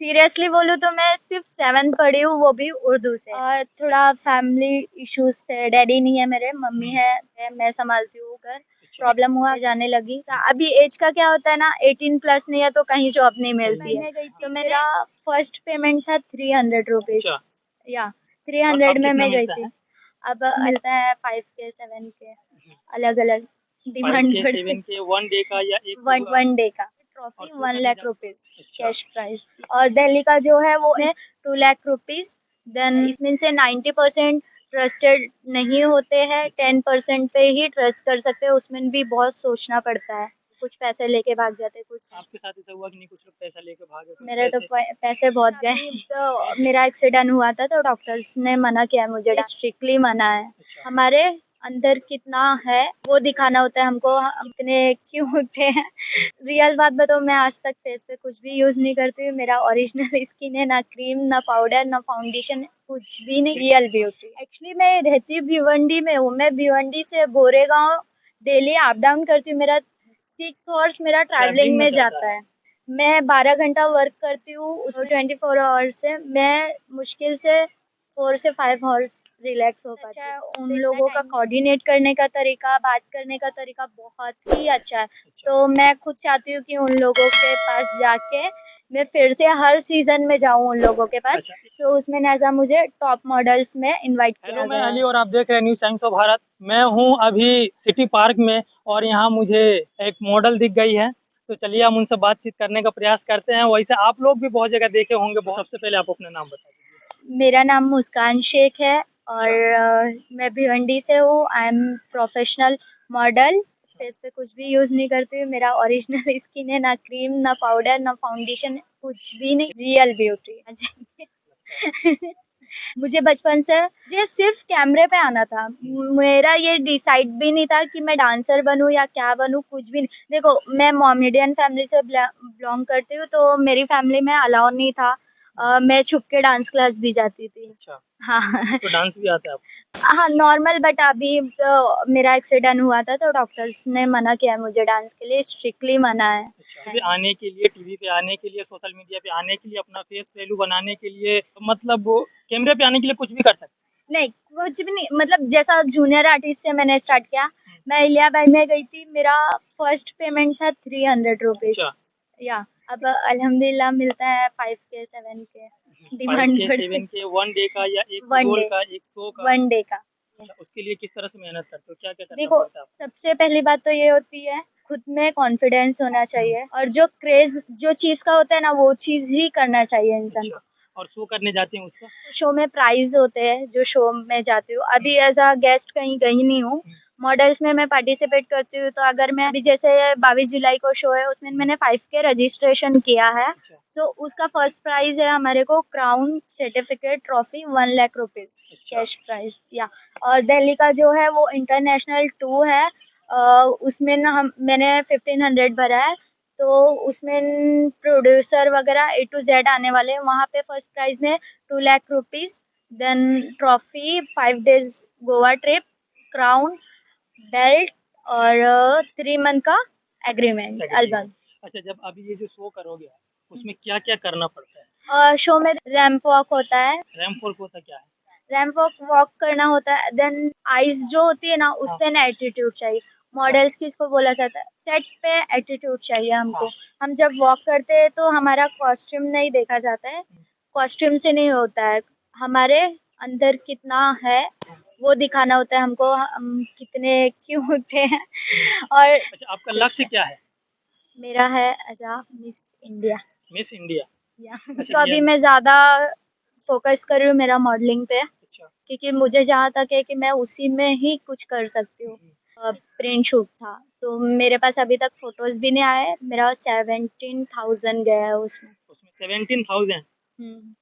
Seriously बोलूँ तो मैं सिर्फ 7th पढ़ी हूँ, वो भी उर्दू से। और थोड़ा फैमिली इश्यूज़ थे, डैडी नहीं है मेरे, मम्मी है, मैं सँभालती हूँ घर। प्रॉब्लम हुआ, जाने लगी। अभी ऐज का क्या होता है ना, 18 प्लस नहीं है तो कहीं जॉब नहीं मिलती है। मैं गई थी, तो मेरा फर्स्ट पेमेंट था 300 रुपीज़ या और 300 अब में कितना मैं गई मिलता थी। है? अब मिलता है 5K 7K अलग-अलग 5 डिमांड के, बढ़ती 7 के 1 डे का या 1 शो वन का? वन डे का और ट्रॉफी शो 1 करने लाख जा रुपीज अच्छा, कैश प्राइज। और दिल्ली का जो है वो है 2 लाख रुपीज। देन इसमें से 90% ट्रस्टेड नहीं होते हैं, 10% पे ही ट्रस्ट कर सकते हैं, उसमें भी बहुत सोचना पड़ता है। कुछ पैसे लेके भाग जाते हैं, कुछ आपके साथ ऐसा हुआ कि नहीं कुछ लोग पैसा लेके भागे तो मेरे तो कैसे? पैसे बहुत गए। तो मेरा एक्सीडेंट हुआ था तो डॉक्टर्स ने मना किया मुझे, स्ट्रिक्टली मना है। अच्छा, हमारे अंदर कितना है वो दिखाना होता है हमको, हम इतने क्यों होते हैं। रियल बात बताऊँ, मैं आज तक फेस पे कुछ भी यूज़ नहीं करती हूँ। मेरा ओरिजिनल स्किन है, ना क्रीम, ना पाउडर, ना फाउंडेशन, कुछ भी नहीं, रियल ब्यूटी। एक्चुअली मैं रहती हूँ भिवंडी में हूँ, मैं भिवंडी से गोरेगाँव डेली अप डाउन करती हूँ। मेरा 6 हॉर्स मेरा ट्रैवलिंग ट्रैवलिंग में में जाता जाता है। मैं 12 घंटा वर्क करती हूँ, उसमें 24 आवर्स से मैं मुश्किल से 4 से 5 हॉर्स रिलैक्स हो पाती हूँ। उन लोगों का कोऑर्डिनेट करने का तरीका, बात करने का तरीका बहुत ही अच्छा है। तो मैं खुद चाहती हूँ कि उन लोगों के पास जाके मैं फिर से हर सीज़न में जाऊँ उन लोगों के पास। अच्छा। तो उसमें लिहाज़ा मुझे टॉप मॉडल्स में इनवाइट हेलो, किया मैं गया अली है। और आप देख रहे हैं न्यूज़ टाइम्स ऑफ भारत। मैं हूँ अभी सिटी पार्क में और यहाँ मुझे एक मॉडल दिख गई है। तो चलिए हम उनसे बातचीत करने का प्रयास करते हैं। वैसे आप लोग भी बहुत जगह देखे होंगे। सबसे पहले आप अपना नाम बता दीजिए। मेरा नाम मुस्कान शेख है और अच्छा, मैं भिवंडी से हूँ। I am professional model. Face पे कुछ भी यूज़ नहीं करती हूँ। मेरा ओरिजिनल स्किन है, ना क्रीम, ना पाउडर, ना फाउंडेशन, कुछ भी नहीं, रियल ब्यूटी। मुझे बचपन से मुझे सिर्फ कैमरे पे आना था। मेरा ये डिसाइड भी नहीं था कि मैं डांसर बनूँ या क्या बनूँ, कुछ भी नहीं। देखो, मैं मोमेडियन फैमिली से बिलॉन्ग करती हूँ, तो मेरी फैमिली में अलाउ नहीं था। मैं छुप के डांस क्लास भी जाती थी। अच्छा। हाँ। तो डांस भी आता है आपको? हाँ, नॉर्मल, बट अभी तो मेरा एक्सीडेंट हुआ था तो डॉक्टर्स ने मना किया है मुझे डांस के लिए, स्ट्रिक्टली मना है। अच्छा। टीवी आने के लिए, टीवी पे आने के लिए, सोशल मीडिया पे आने के लिए, अपना फेस वैल्यू बनाने के लिए, मतलब वो कैमरे पे आने के लिए कुछ भी कर सकते नहीं, कुछ भी नहीं, मतलब जैसा जूनियर आर्टिस्ट से मैंने स्टार्ट किया। हैं। मैं इलियाबाई में गई थी, मेरा फर्स्ट पेमेंट था 300 रुपीज़ अच्छा, या अब अल्हम्दुलिल्लाह मिलता है 5K 7K 5 डिमांड के, बढ़ती 7 के 1 डे का या 1 वन रोल डे का, 1 शो का? 1 डे का। अच्छा, उसके लिए किस तरह से मेहनत करते हो? क्या-क्या करना देखो, पड़ता है आपको? सबसे पहली बात तो ये होती है, खुद में कॉन्फिडेंस होना चाहिए और जो क्रेज़ जो चीज़ का होता है ना, वो चीज़ ही करना चाहिए इंसान अच्छा, को। और शो करने जाते हैं उसका? शो में प्राइज़ होते हैं, जो शो में जाती हूँ। अभी एज़ अ गेस्ट कहीं गई नहीं हूँ। मॉडल्स में मैं पार्टिसिपेट करती हूँ, तो अगर मैं अभी जैसे 22 जुलाई को शो है, उसमें मैंने 5K रजिस्ट्रेशन किया है। अच्छा, सो उसका फर्स्ट प्राइज़ है हमारे को crown, certificate, trophy 1 lakh rupees अच्छा, कैश प्राइज़ या। और दिल्ली का जो है वो इंटरनेशनल 2 है। उसमें ना मैंने 1500 भरा है। तो उसमें प्रोड्यूसर वगैरह ए टू ज़ेड आने वाले हैं। वहाँ पे फर्स्ट प्राइज़ में 2 lakh rupees, then trophy, 5 days Goa trip, crown, belt और 3 मंथ का एग्रीमेंट एग्रीमेंट। एल्बम। अच्छा, जब अभी ये जो शो करोगे आप, उसमें क्या-क्या करना पड़ता है? शो में रैंप वॉक होता है। रैंप वॉक होता क्या है? रैंप वॉक वॉक करना होता है, देन आइज़ जो होती है ना, उस हाँ, पे ना एटीट्यूड चाहिए। अच्छा, मॉडल्स किसको बोला जाता है? सेट पे एटीट्यूड चाहिए हाँ, हमको। हम जब वॉक करते हैं तो हमारा कॉस्ट्यूम नहीं देखा जाता है, कॉस्ट्यूम से नहीं होता है। हमारे अंदर कितना है वो दिखाना होता है हमको, हम कितने क्यूट हैं। और अच्छा, आपका लक्ष्य क्या है? मेरा है as a miss India miss India. या। अच्छा, तो ये अभी मैं ज़्यादा फ़ोकस कर रही हूँ मेरा मॉडलिंग पे, अच्छा, क्योंकि मुझे जहाँ तक है कि मैं उसी में ही कुछ कर सकती हूँ। प्रिंट शूट था, तो मेरे पास अभी तक फ़ोटोज़ भी नहीं आए। मेरा 17,000 गया है उसमें। उसमें 17,000। हुँ।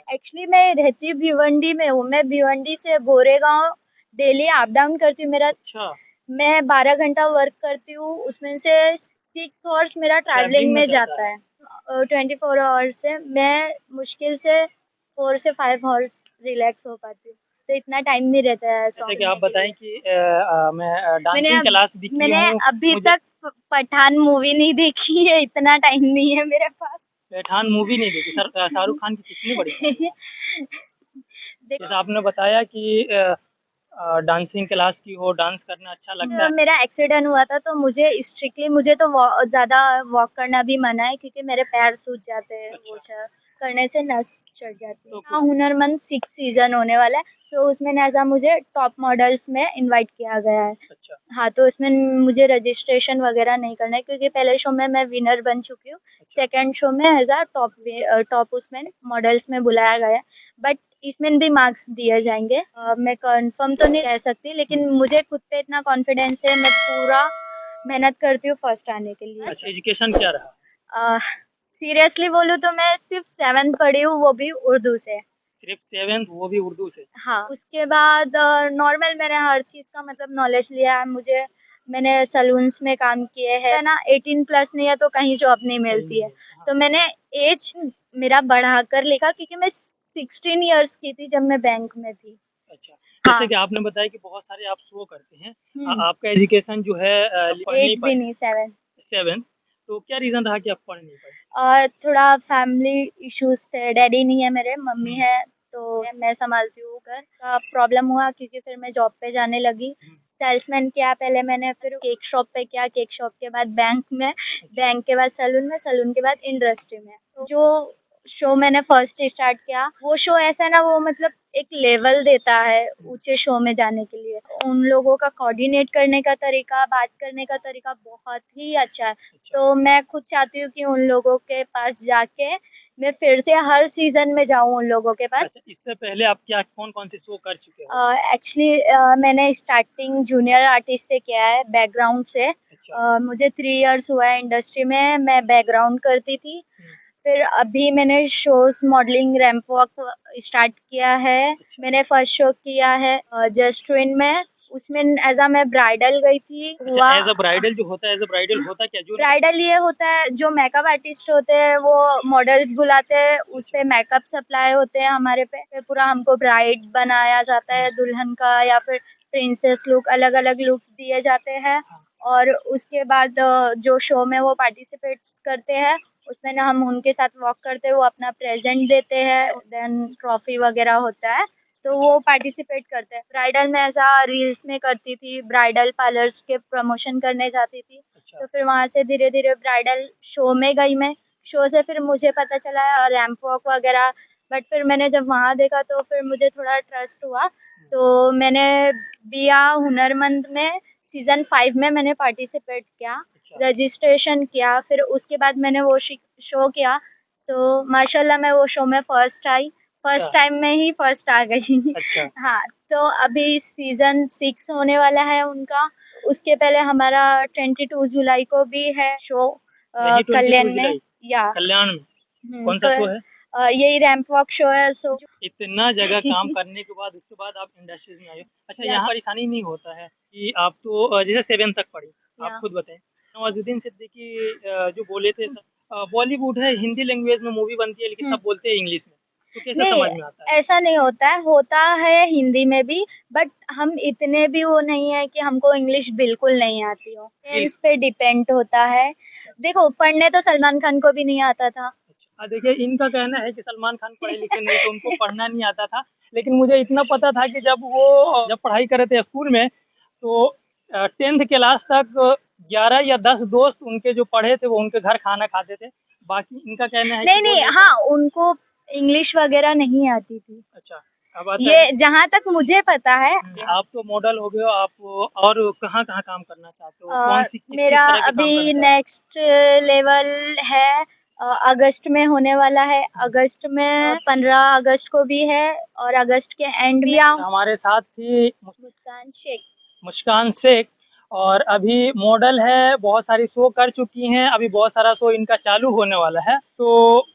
एक्चुअली मैं रहती भिवंडी में हूँ, मैं भिवंडी से गोरेगाँव डेली अप डाउन करती हूँ। अच्छा, मैं 12 घंटा वर्क करती हूँ, उसमें से 6 हॉर्स मेरा ट्रैवलिंग ट्रैवलिंग में में जाता जाता है। है। 24 आवर्स से मैं मुश्किल से 4 से 5 हॉर्स रिलैक्स हो पाती हूँ, तो इतना टाइम नहीं रहता है जैसे सॉन्ग कि आप सुनने के बताएँ लिए। कि मैं मैंने डांसिंग अब क्लास भी की मैंने हूँ, अभी मुझे तक पठान मूवी नहीं देखी है, इतना टाइम नहीं है मेरे पास। पठान मूवी नहीं देखी सर। शाहरुख खान की कितनी बड़ी फैन हैं। देख जैसा आपने बताया कि डांसिंग क्लास की हो, डांस करना अच्छा लगता है। मेरा एक्सीडेंट हुआ था तो मुझे स्ट्रिक्टली मुझे तो ज़्यादा वॉक करना भी मना है क्योंकि मेरे पैर सूज जाते हैं वो अच्छा, करने से नस चढ़ जाती है। तो हाँ, कुछ हुनरमंद 6 सीज़न होने वाला है, तो उसमें नेज़ा मुझे टॉप मॉडल्स में इनवाइट किया गया है। अच्छा, हाँ, तो उसमें मुझे रजिस्ट्रेशन वगैरह नहीं करना है क्योंकि पहले शो में मैं विनर बन चुकी हूँ। अच्छा, सेकंड शो में एज़ अ टॉप उसमें मॉडल्स में बुलाया गया है। बट इसमें भी मार्क्स दिए जाएँगे। मैं कन्फर्म तो नहीं कह सकती लेकिन मुझे खुद पे इतना कॉन्फिडेंस है, मैं पूरा मेहनत करती हूँ फर्स्ट आने के लिए। अच्छा एजुकेशन क्या रहा? अ, सीरियसली बोलूँ तो मैं सिर्फ़ 7th पढ़ी हूँ, वो भी उर्दू से। सिर्फ़ 7th वो भी उर्दू से? हाँ, उसके बाद नॉर्मल मैंने हर चीज़ का मतलब नॉलेज लिया है। मैंने सैलून्स में काम किए हैं, है ना? 18 प्लस नहीं है तो कहीं जॉब नहीं कहीं मिलती नहीं है। मिलता, हाँ। तो मैंने ऐज मेरा बढ़ाकर लिखा क्योंकि मैं 16 इयर्स की थी जब मैं बैंक में थी। अच्छा, जैसे हाँ। कि आपने बताया कि बहुत सारे आप शो करते हैं। हुँ। आपका एजुकेशन जो है पढ़ नहीं 8 भी पाए नहीं 7। 7 तो क्या रीज़न रहा कि आप पढ़ नहीं पाए? थोड़ा फैमिली इश्यूज़ थे, डैडी नहीं है मेरे, मम्मी हुँ, है, तो मैं सँभालती हूँ घर का। प्रॉब्लम हुआ क्योंकि फिर मैं जॉब पे जाने लगी। हुँ, सेल्समैन किया पहले मैंने, फिर केक शॉप पे किया, केक शॉप के बाद बैंक में, अच्छा, बैंक के बाद सैलून में, सैलून के बाद इंडस्ट्री में। तो जो शो मैंने फर्स्ट स्टार्ट किया, वो शो ऐसा है ना वो मतलब एक लेवल देता है हुँ, ऊँचे शो में जाने के लिए। उन लोगों का कोऑर्डिनेट करने का तरीका, बात करने का तरीका बहुत ही अच्छा है। अच्छा, तो मैं खुद चाहती हूँ कि उन लोगों के पास जाके मैं फिर से हर सीज़न में जाऊँ उन लोगों के पास। अच्छा इससे पहले आप क्या कौन-कौन से शो कर चुके हो? एक्चुअली मैंने स्टार्टिंग जूनियर आर्टिस्ट से किया है बैकग्राउंड से। अच्छा, मुझे 3 इयर्स हुआ है इंडस्ट्री में, मैं बैकग्राउंड करती थी। हुँ, फिर अभी मैंने shows modelling ramp walk start किया है। अच्छा, मैंने फर्स्ट शो किया है जस्ट ट्विन में, उसमें एज़ अ मैं ब्राइडल गई थी। अच्छा हुआ एज़ अ ब्राइडल जो होता है एज़ अ ब्राइडल होता क्या? जो ब्राइडल ये होता है जो मेकअप आर्टिस्ट होते हैं वो मॉडल्स बुलाते हैं, उस अच्छा, पे मेकअप सप्लाई होते हैं हमारे पे, फिर पूरा हमको ब्राइड बनाया जाता हुँ, है, दुल्हन का या फिर प्रिंसेस लुक, अलग-अलग लुक्स दिए जाते हैं। हाँ, और उसके बाद जो शो में वो पार्टिसिपेट्स करते हैं, उसमें ना हम उनके साथ वॉक करते हैं, वो अपना प्रेज़ेंट देते हैं, देन ट्रॉफी वगैरह होता है, तो अच्छा, वो पार्टिसिपेट करते हैं। ब्राइडल में ऐसा रील्स में करती थी, ब्राइडल पार्लर्स के प्रमोशन करने जाती थी। अच्छा, तो फिर वहाँ से धीरे-धीरे ब्राइडल शो में गई मैं। शो से फिर मुझे पता चला रैंप वॉक वगैरह, बट फिर मैंने जब वहाँ देखा तो फिर मुझे थोड़ा ट्रस्ट हुआ। हुँ, तो मैंने दिया हुनरमंद में सीज़न 5 में मैंने पार्टिसिपेट किया, अच्छा, रजिस्ट्रेशन किया, फिर उसके बाद मैंने वो शो किया। सो माशाल्लाह मैं वो शो में फर्स्ट आई। अच्छा, फर्स्ट टाइम में ही फर्स्ट आ गई। अच्छा, हाँ, तो अभी सीज़न 6 होने वाला है उनका। उसके पहले हमारा 22 जुलाई को भी है शो यही 22 कल्याण में जुलाई या कल्याण में, हुँ, कौन-सा शो है? यही रैंप वॉक शो है सो इतना जगह काम करने के बाद उसके बाद आप इंडस्ट्रीज़ में आए हो। अच्छा या यहाँ परेशानी नहीं होता है कि आप तो जैसे 7 तक पढ़ी, आप या खुद बताएँ। नवाज़ुद्दीन सिद्दीकी जो बोले थे बॉलीवुड है, हिंदी लैंग्वेज में मूवी बनती है लेकिन हुँ। सब बोलते हैं इंग्लिश में, तो कैसे नहीं, समझ में आता है? ऐसा नहीं होता है हिंदी में भी, बट हम इतने भी वो नहीं है कि हमको इंग्लिश बिल्कुल नहीं आती हो। बिल टेंस पे डिपेंड होता है। अच्छा, देखो, पढ़ने तो सलमान खान को भी नहीं आता था। अच्छा। देखिए इनका कहना है कि सलमान खान पढ़े-लिखे नहीं थे, उनको पढ़ना नहीं आता था। लेकिन मुझे इतना पता था कि जब वो जब पढ़ाई कर रहे थे स्कूल में, तो 10th क्लास तक 11 या 10 दोस्त उनके जो पढ़े थे, वो उनके घर खाना खाते थे। बाकी इनका कहना है कि नहीं, वो नहीं, नहीं पढ़े। हाँ, उनको इंग्लिश वगैरह नहीं आती थी। अच्छा, अब आता है ये जहाँ तक मुझे पता है। आप तो मॉडल हो गए हो, आप और कहाँ-कहाँ काम करना चाहते हो? कौन-सी किस-किस मेरा तरह के काम करना अभी चाहते हो? नेक्स्ट लेवल है अगस्त में होने वाला है। हुँ। अगस्त में 15 अगस्त को भी है और अगस्त के एंड में हमारे साथ थी मुस्कान शेख। मुस्कान शेख और अभी मॉडल है, बहुत सारी शो कर चुकी हैं, अभी बहुत सारा शो इनका चालू होने वाला है। तो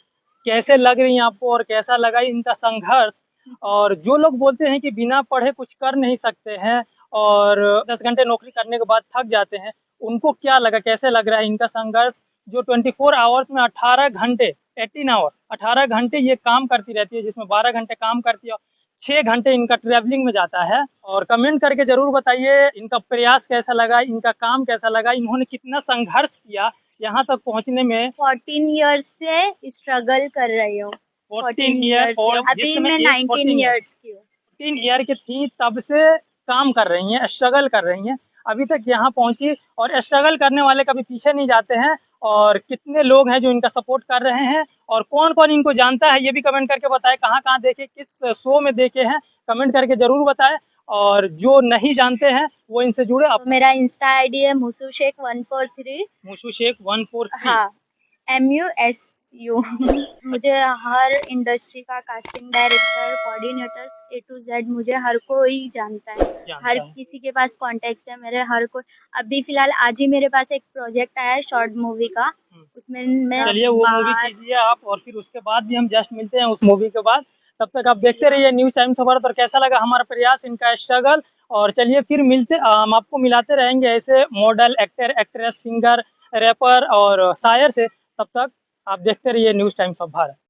कैसे लग रही हैं आपको और कैसा लगा इनका संघर्ष? और जो लोग बोलते हैं कि बिना पढ़े कुछ कर नहीं सकते हैं और 10 घंटे नौकरी करने के बाद थक जाते हैं, उनको क्या लगा, कैसे लग रहा है इनका संघर्ष? जो 24 आवर्स में 18 घंटे 18 आवर 18 घंटे ये काम करती रहती है, जिसमें 12 घंटे काम करती है 6 घंटे इनका ट्रैवलिंग में जाता है और कमेंट करके ज़रूर बताइए इनका प्रयास कैसा लगा, इनका काम कैसा लगा, इन्होंने कितना संघर्ष किया यहाँ तक पहुँचने में 14 ईयर्स से स्ट्रगल कर रही हूँ। 14 14 ईयर, ईयर्स से, और जिस अभी समय मैं एज 19 14 ईयर ईयर्स की हूँ। 14 ईयर की थी तब से काम कर रही हैं, स्ट्रगल कर रही हैं, अभी तक यहाँ पहुँची। और स्ट्रगल करने वाले कभी पीछे नहीं जाते हैं। और कितने लोग हैं जो इनका सपोर्ट कर रहे हैं, और कौन-कौन इनको जानता है ये भी कमेंट करके बताएँ, कहाँ-कहाँ देखे, किस शो में देखे हैं, कमेंट करके ज़रूर बताएँ। और जो नहीं जानते हैं वो इनसे जुड़े। तो मेरा इंस्टा आईडी है मुसु शेख 143। मुसु शेख 143। हाँ, MUSU। मुझे हर इंडस्ट्री का casting director, coordinators A to Z मुझे हर कोई जानता है। हर जानता है। किसी के पास कॉन्टैक्ट्स है मेरे, हर कोई। अभी फिलहाल आज ही मेरे पास एक प्रोजेक्ट आया है शॉर्ट मूवी का, हुँ। उसमें मैं चलिए वो मूवी बाहर। कीजिए आप, और फिर उसके बाद भी हम जस्ट मिलते हैं उस मूवी के बाद। तब तक आप देखते रहिए न्यूज़ टाइम्स ऑफ भारत। और कैसा लगा हमारा प्रयास, इनका स्ट्रगल। और चलिए फिर मिलते, हम आपको मिलाते रहेंगे ऐसे model, actor, actress, singer, rapper और शायर से। तब तक आप देखते रहिए न्यूज़ टाइम्स ऑफ भारत।